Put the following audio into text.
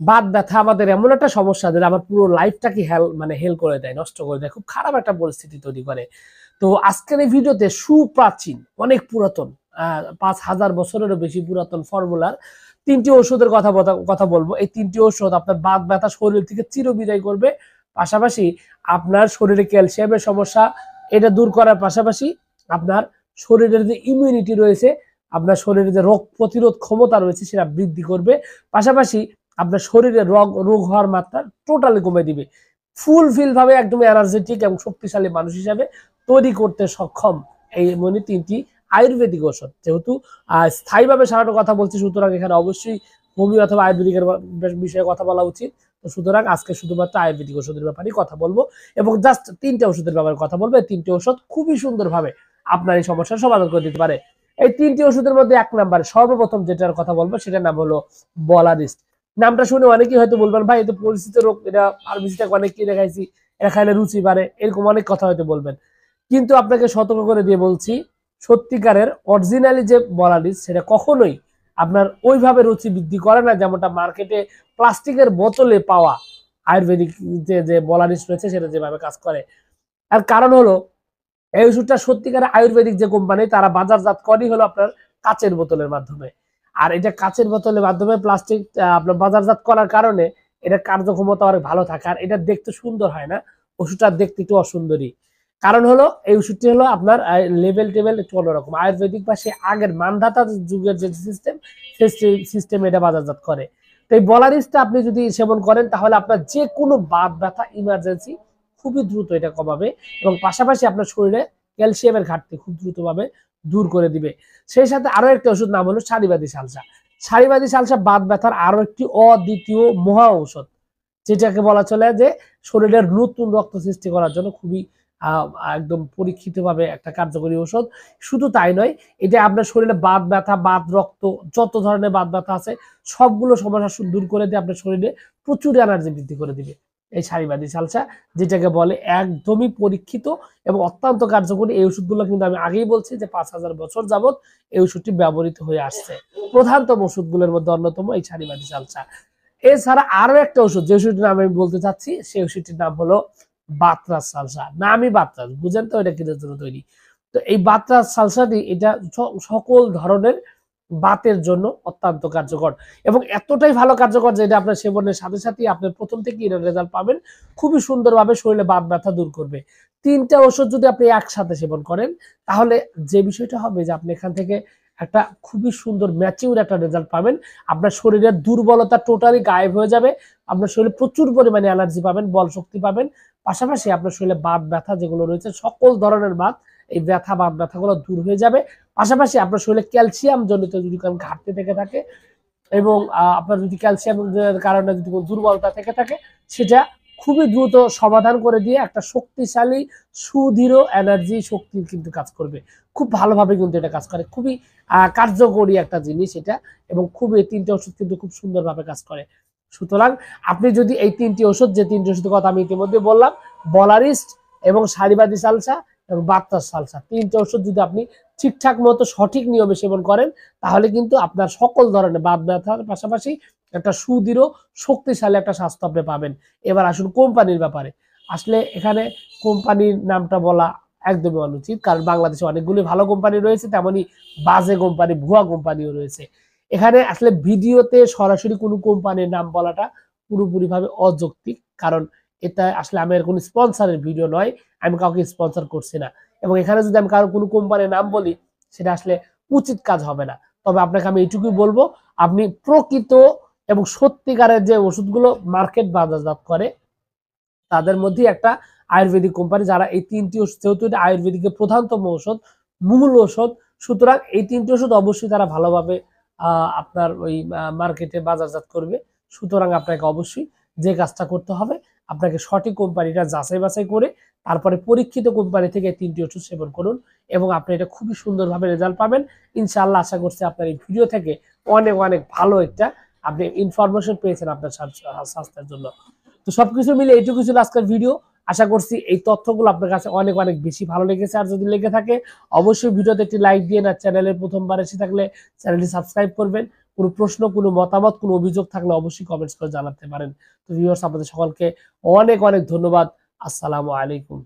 বাত ব্যথা আমাদের এমন একটা সমস্যা যেটা আমার পুরো লাইফটাকে হেল করে দেয়, নষ্ট করে দেয়, খুব খারাপ একটা পরিস্থিতি তৈরি করে। তো আজকের এই ভিডিওতে সুপ্রাচীন, অনেক পুরাতন, ৫,০০০ বছরেরও বেশি পুরাতন ফর্মুলার ৩টি ওষুধের কথা বলবো। এই ৩টি ওষুধ আপনার বাত ব্যথা শরীর থেকে চিরবিদায় করবে। পাশাপাশি আপনার শরীরে ক্যালসিয়ামের সমস্যা এটা দূর করার পাশাপাশি আপনার শরীরের যে ইমিউনিটি রয়েছে, আপনার শরীরে যে রোগ প্রতিরোধ ক্ষমতা রয়েছে সেটা বৃদ্ধি করবে। পাশাপাশি আপনার শরীরে রোগ হওয়ার মাত্রা টোটালি কমে দিবে। ফুলফিল ভাবে একদম এনার্জেটিক এবং শক্তিশালী মানুষ হিসাবে তৈরি করতে সক্ষম এই এমনই ৩টি আয়ুর্বেদিক ওষুধ। যেহেতু স্থায়ীভাবে সারানো কথা বলছি, সুতরাং এখানে অবশ্যই হোমিও অথবা আয়ুর্বেদিকের বিষয়ে কথা বলা উচিত। তো সুতরাং আজকে শুধুমাত্র আয়ুর্বেদিক ওষুধের ব্যাপারে কথা বলবো এবং জাস্ট ৩টে ওষুধের ব্যাপারে কথা বলবো। এই ৩টে ওষুধ খুবই সুন্দরভাবে আপনার এই সমস্যার সমাধান করে দিতে পারে। এই ৩টি ওষুধের মধ্যে ১ নাম্বার সর্বপ্রথম যেটার কথা বলবো সেটার নাম হলো বলারিস্ট। নামটা শুনে অনেকেই হয়তো বলবেন, ভাই এটা পরিচিত রোগ, এটা ফার্মেসিতে অনেককেই দেখাইছি, এটা খাইলে রুচি বাড়ে, এরকম অনেক কথা হয়তো বলবেন। কিন্তু আপনাকে সতর্ক করে দিয়ে বলছি, সত্যিকারের অরিজিনালি যে বলারিস্ট সেটা কখনোই আপনার ওইভাবে রুচি বৃদ্ধি করে না যেমনটা মার্কেটে প্লাস্টিকের বোতলে পাওয়া আয়ুর্বেদিক যে বলারিস্ট রয়েছে সেটা যেভাবে কাজ করে। আর কারণ হলো এই ওষুধটা সত্যিকারের আয়ুর্বেদিক যে কোম্পানি তারা বাজারজাত করে হলো আপনার কাচের বোতলের মাধ্যমে। আর এটা কাচের বোতলের মাধ্যমে প্লাস্টিক আপনার বাজারজাত করার কারণে এটা কার্যক্ষমতা অনেক ভালো থাকে, আর এটা দেখতে সুন্দর হয় না, ওষুধটা দেখতে একটু অসুন্দরী। কারণ হলো এই ওষুধটি হলো আপনার লেভেল টেবেল একটু অন্যরকম, আয়ুর্বেদিক বা সে আগের মানধাতা যুগের যে সিস্টেম সেই সিস্টেম এটা বাজারজাত করে। তো এই বলারিসটা আপনি যদি সেবন করেন তাহলে আপনার যে কোনো বাত ব্যথা ইমার্জেন্সি খুবই দ্রুত এটা কমাবে এবং পাশাপাশি আপনার শরীরে ক্যালসিয়ামের ঘাটতি খুব দ্রুতভাবে দূর করে দিবে। সেই সাথে আরো একটা ওষুধ নাম হলো সারিবাদী সালসা। সারিবাদী সালসা বাত ব্যথার আরো একটি অদ্বিতীয় মহা ঔষধ, যেটাকে বলা চলে যে শরীরের নতুন রক্ত সৃষ্টি করার জন্য খুবই একদম পরীক্ষিতভাবে একটা কার্যকরী ঔষধ। শুধু তাই নয়, এটা আপনার শরীরে বাত ব্যথা, বাত রক্ত, যত ধরনের বাত ব্যথা আছে সবগুলো সমস্যা দূর করে দিয়ে আপনার শরীরে প্রচুর এনার্জি বৃদ্ধি করে দিবে এই সারিবাদী সালসা, যেটাকে বলে একদমই পরীক্ষিত এবং অত্যন্ত কার্যকরী। এই ওষুধগুলো কিন্তু আমি আগেই বলছি যে ৫,০০০ বছর যাবত এই ওষুধটি ব্যবহৃত হয়ে আসছে। প্রধানতম ওষুধগুলোর মধ্যে অন্যতম এই সারিবাদী সালসা। এছাড়া আরো একটা ওষুধ যে ওষুধটির নাম আমি বলতে চাচ্ছি সেই ওষুধটির নাম হলো বাতরাস সালসা। নামই বাতরাস, বুঝেন তো এটা কিসের জন্য তৈরি। তো এই বাতরাস সালসাটি এটা সকল ধরনের বাতের জন্য অত্যন্ত কার্যকর এবং এতটাই ভালো কার্যকর যে এটা আপনার সেবনের সাথে সাথে আপনার প্রথম থেকেই রেজাল্ট পাবেন, খুবই সুন্দরভাবে শরীরে বাত ব্যথা দূর করবে। ৩টা ওষুধ যদি আপনি একসাথে সেবন করেন তাহলে যে বিষয়টা হবে যে আপনি এখান থেকে একটা খুবই সুন্দর ম্যাচিউর একটা রেজাল্ট পাবেন। আপনার শরীরের দুর্বলতা টোটালি গায়েব হয়ে যাবে, আপনার শরীরে প্রচুর পরিমাণে এনার্জি পাবেন, বল শক্তি পাবেন। পাশাপাশি আপনার শরীরে বাত ব্যথা যেগুলো রয়েছে সকল ধরনের বাত, এই বাত ব্যথাগুলো দূর হয়ে যাবে। পাশাপাশি আপনার শরীরে ক্যালসিয়াম জনিত যদি কোনো ঘাটতি থেকে থাকে এবং আপনার যদি ক্যালসিয়ামের কারণে যদি কোনো দুর্বলতা থেকে থাকে সেটা খুবই দ্রুত সমাধান করে দিয়ে একটা শক্তিশালী সুদৃঢ় এনার্জি শক্তি কিন্তু কাজ করবে। খুব ভালোভাবে কিন্তু এটা কাজ করে, খুবই কার্যকরী একটা জিনিস এটা এবং খুবই ৩টে ওষুধ কিন্তু খুব সুন্দরভাবে কাজ করে। সুতরাং আপনি যদি এই ৩টি ওষুধ, যে ৩টি ওষুধের কথা আমি ইতিমধ্যে বললাম, বলারিস্ট এবং সারিবাদী সালসা এবং বাতরাস সালসা, ৩টে ওষুধ যদি আপনি ঠিকঠাক মতো সঠিক নিয়মে সেবন করেন তাহলে কিন্তু আপনার সকল ধরনের বাত ব্যথার পাশাপাশি একটা সুদৃঢ় শক্তিশালী একটা স্বাস্থ্য আপনি পাবেন। এবার আসুন কোম্পানির ব্যাপারে। আসলে এখানে কোম্পানির নামটা বলা একদমই অনুচিত, কারণ বাংলাদেশে অনেকগুলি ভালো কোম্পানি রয়েছে, তেমনি বাজে কোম্পানি, ভুয়া কোম্পানিও রয়েছে। এখানে আসলে ভিডিওতে সরাসরি কোনো কোম্পানির নাম বলাটা পুরোপুরিভাবে অযৌক্তিক, কারণ এটা আসলে আমার কোনো স্পন্সরের ভিডিও নয়, আমি কাউকে স্পন্সর করছি না এবং এখানে যদি আমি কারো কোনো কোম্পানির নাম বলি সেটা আসলে উচিত কাজ হবে না। তবে আপনাকে আমি এইটুকুই বলবো, আপনি প্রকৃত এবং সত্যিকারের যে ওষুধগুলো মার্কেট বাজারজাত করে তাদের মধ্যে একটা আয়ুর্বেদিক কোম্পানি, যারা এই ৩টি ওষুধ, যেহেতু এটা আয়ুর্বেদিকের প্রধানতম ওষুধ, মূল ওষুধ, সুতরাং এই ৩টি ওষুধ অবশ্যই তারা ভালোভাবে আপনার ওই মার্কেটে বাজারজাত করবে। সুতরাং আপনাকে অবশ্যই যে কাজটা করতে হবে, আপনাকে সঠিক কোম্পানিটা যাচাই বাছাই করে তারপরে পরীক্ষিত কোম্পানি থেকে ৩টি ওষুধ সেবন করুন এবং আপনি এটা খুবই সুন্দরভাবে রেজাল্ট পাবেন ইনশাআল্লাহ। আশা করছি আপনার এই ভিডিও থেকে অনেক অনেক ভালো একটা আপনি ইনফরমেশন পেয়েছেন আপনার স্বাস্থ্যের জন্য। তো সবকিছু মিলে এইটুকু ছিল আজকের ভিডিও। আশা করছি এই তথ্যগুলো আপনার কাছে অনেক অনেক বেশি ভালো লেগেছে। আর যদি লেগে থাকে অবশ্যই ভিডিওতে একটি লাইক দিয়ে, না চ্যানেলের প্রথমবার এসে থাকলে চ্যানেলটি সাবস্ক্রাইব করবেন। কোনো প্রশ্ন, কোনো মতামত, কোনো অভিযোগ থাকলে অবশ্যই কমেন্টস করে জানাতে পারেন। তো ভিউয়ার্স, আপনাদের সকলকে অনেক অনেক ধন্যবাদ। আসসালামু আলাইকুম।